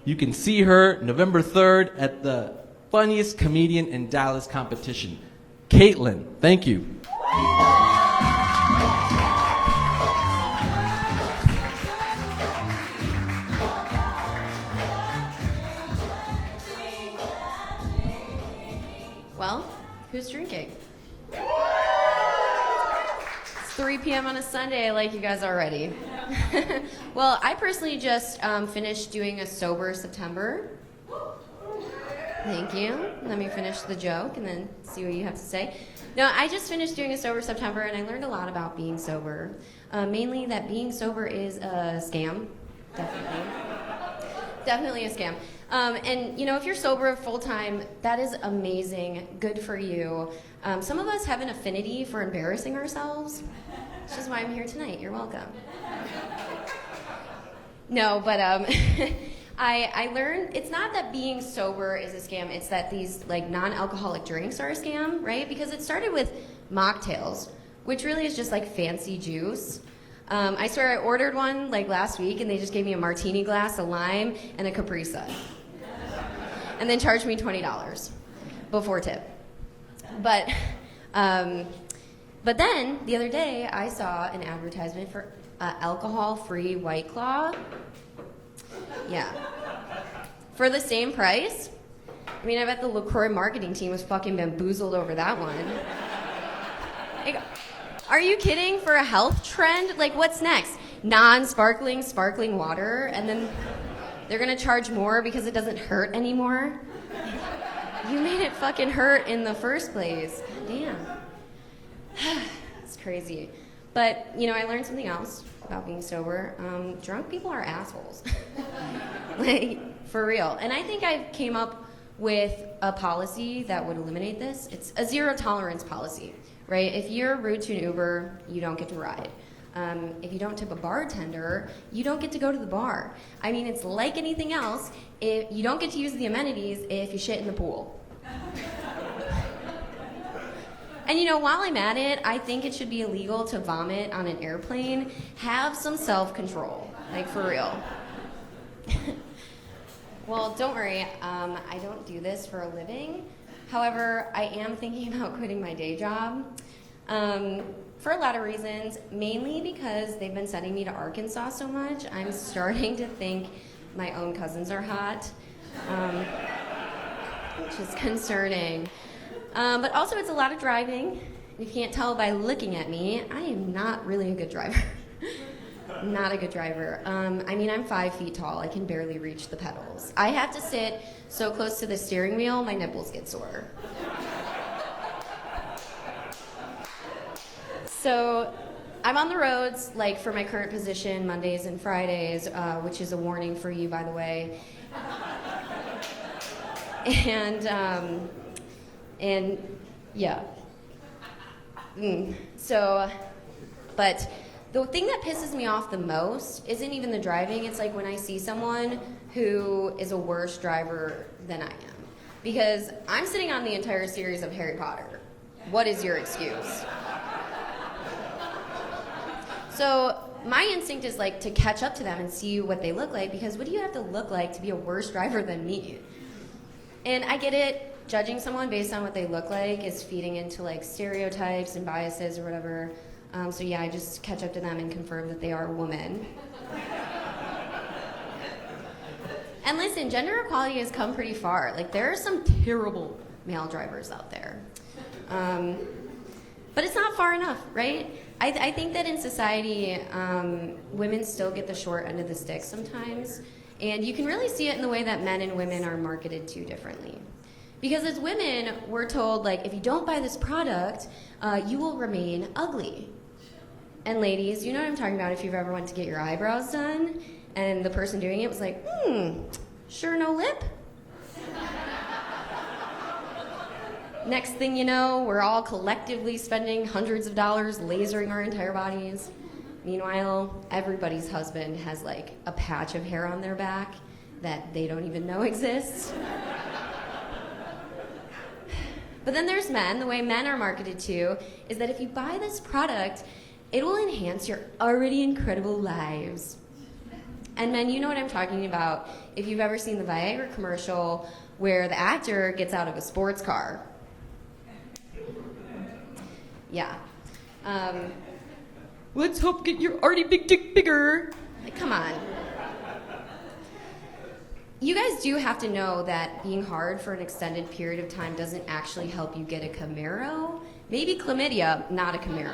You can see her November 3rd at the funniest comedian in Dallas competition. Kaitlyn, thank you. Well, who's drinking? It's 3 p.m. on a Sunday. I like you guys already. Well, I personally just finished doing a sober September. Thank you. Let me finish the joke and then see what you have to say. No, I just finished doing a sober September and I learned a lot about being sober. Mainly that being sober is a scam. Definitely a scam. And you know, if you're sober full time, that is amazing. Good for you. Some of us have an affinity for embarrassing ourselves, which is why I'm here tonight. You're welcome. No, but I learned it's not that being sober is a scam. It's that these like non-alcoholic drinks are a scam, right? Because it started with mocktails, which really is just like fancy juice. I swear I ordered one like last week and they just gave me a martini glass, a lime, and a Capri Sun. And then charged me $20 before tip. But then the other day I saw an advertisement for alcohol-free White Claw. Yeah. For the same price? I mean, I bet the LaCroix marketing team was fucking bamboozled over that one. Like, are you kidding? For a health trend? Like, what's next? Non-sparkling, sparkling water, and then they're gonna charge more because it doesn't hurt anymore? You made it fucking hurt in the first place. Damn. It's crazy. But, you know, I learned something else about being sober. Drunk people are assholes. Like, for real. And I think I came up with a policy that would eliminate this. It's a zero tolerance policy, right? If you're rude to an Uber, you don't get to ride. If you don't tip a bartender, you don't get to go to the bar. I mean, it's like anything else. If you don't get to use the amenities if you shit in the pool. And you know, while I'm at it, I think it should be illegal to vomit on an airplane. Have some self-control, like for real. Well, don't worry, I don't do this for a living. However, I am thinking about quitting my day job. For a lot of reasons, mainly because they've been sending me to Arkansas so much, I'm starting to think my own cousins are hot, which is concerning. But also it's a lot of driving. You can't tell by looking at me, I am not really a good driver. Not a good driver. I mean, I'm 5 feet tall. I can barely reach the pedals. I have to sit so close to the steering wheel, my nipples get sore. So I'm on the roads, like for my current position, Mondays and Fridays, which is a warning for you, by the way. And yeah. So, but the thing that pisses me off the most isn't even the driving. It's like when I see someone who is a worse driver than I am. Because I'm sitting on the entire series of Harry Potter. What is your excuse? So my instinct is like to catch up to them and see what they look like, because what do you have to look like to be a worse driver than me? And I get it, judging someone based on what they look like is feeding into like stereotypes and biases or whatever. So yeah, I just catch up to them and confirm that they are a woman. And listen, gender equality has come pretty far. Like, there are some terrible male drivers out there. But it's not far enough, right? I think that in society, women still get the short end of the stick sometimes. And you can really see it in the way that men and women are marketed to differently. Because as women, we're told, like, if you don't buy this product, you will remain ugly. And ladies, you know what I'm talking about if you've ever went to get your eyebrows done, and the person doing it was like, sure no lip? Next thing you know, we're all collectively spending hundreds of dollars lasering our entire bodies. Meanwhile, everybody's husband has like a patch of hair on their back that they don't even know exists. But then there's men. The way men are marketed to is that if you buy this product, it will enhance your already incredible lives. And men, you know what I'm talking about if you've ever seen the Viagra commercial where the actor gets out of a sports car. Yeah. Let's help get your arty big dick bigger. Like, come on. You guys do have to know that being hard for an extended period of time doesn't actually help you get a Camaro. Maybe chlamydia, not a Camaro.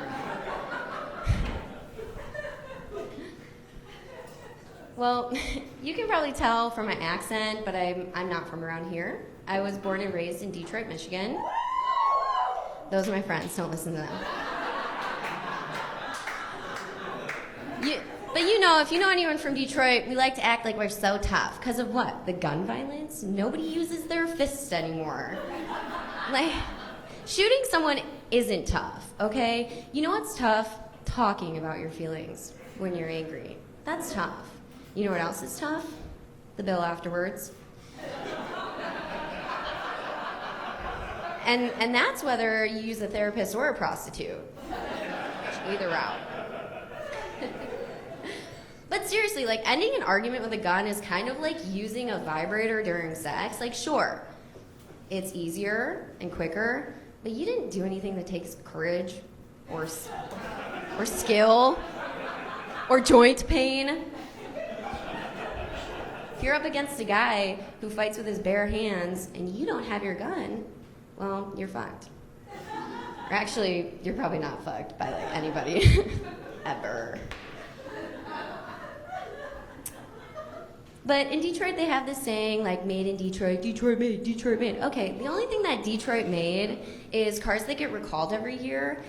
Well, you can probably tell from my accent, but I'm not from around here. I was born and raised in Detroit, Michigan. Those are my friends, don't listen to them. But you know, if you know anyone from Detroit, we like to act like we're so tough. Because of what? The gun violence? Nobody uses their fists anymore. Like, shooting someone isn't tough, okay? You know what's tough? Talking about your feelings when you're angry. That's tough. You know what else is tough? The bill afterwards. And that's whether you use a therapist or a prostitute. Either route. But seriously, like, ending an argument with a gun is kind of like using a vibrator during sex. Like, sure, it's easier and quicker, but you didn't do anything that takes courage or skill or joint pain. If you're up against a guy who fights with his bare hands and you don't have your gun, well, you're fucked. Or actually, you're probably not fucked by, like, anybody ever. But in Detroit, they have this saying, like, made in Detroit, Detroit made, Detroit made. Okay, the only thing that Detroit made is cars that get recalled every year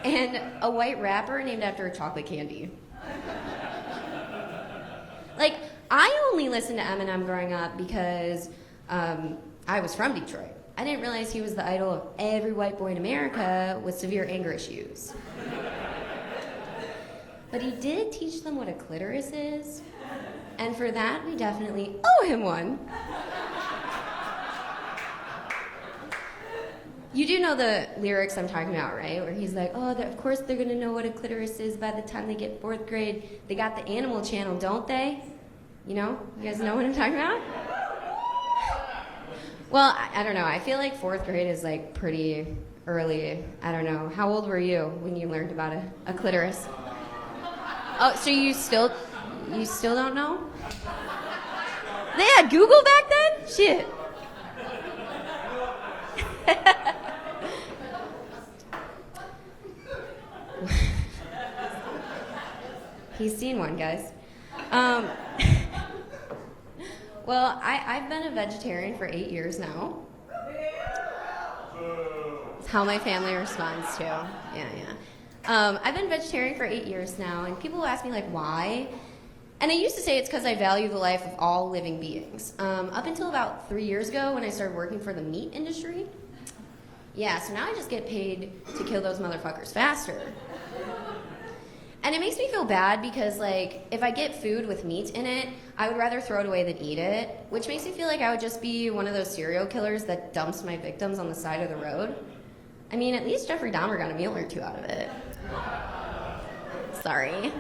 and a white wrapper named after a chocolate candy. Like, I only listened to Eminem growing up because I was from Detroit. I didn't realize he was the idol of every white boy in America with severe anger issues. But he did teach them what a clitoris is. And for that, we definitely owe him one. You do know the lyrics I'm talking about, right? Where he's like, oh, of course they're going to know what a clitoris is by the time they get 4th grade. They got the Animal Channel, don't they? You know? You guys know what I'm talking about? Well, I don't know. I feel like 4th grade is, like, pretty early. I don't know. How old were you when you learned about a clitoris? Oh, so you still don't know? They had Google back then? Shit. He's seen one, guys. Well, I've been a vegetarian for 8 years now. It's how my family responds to. Yeah. I've been vegetarian for 8 years now, and people ask me, like, why? And I used to say it's because I value the life of all living beings. Up until about 3 years ago when I started working for the meat industry. Yeah, so now I just get paid to kill those motherfuckers faster. And it makes me feel bad because, like, if I get food with meat in it, I would rather throw it away than eat it, which makes me feel like I would just be one of those serial killers that dumps my victims on the side of the road. I mean, at least Jeffrey Dahmer got a meal or two out of it. Sorry.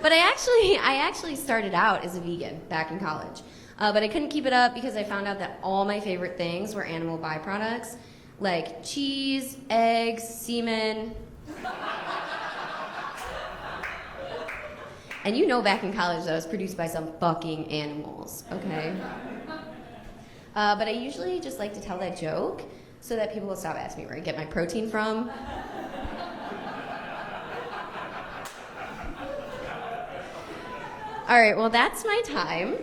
But I actually started out as a vegan back in college. But I couldn't keep it up because I found out that all my favorite things were animal byproducts, like cheese, eggs, semen. And you know back in college that was produced by some fucking animals, okay? But I usually just like to tell that joke so that people will stop asking me where I get my protein from. All right, well, that's my time.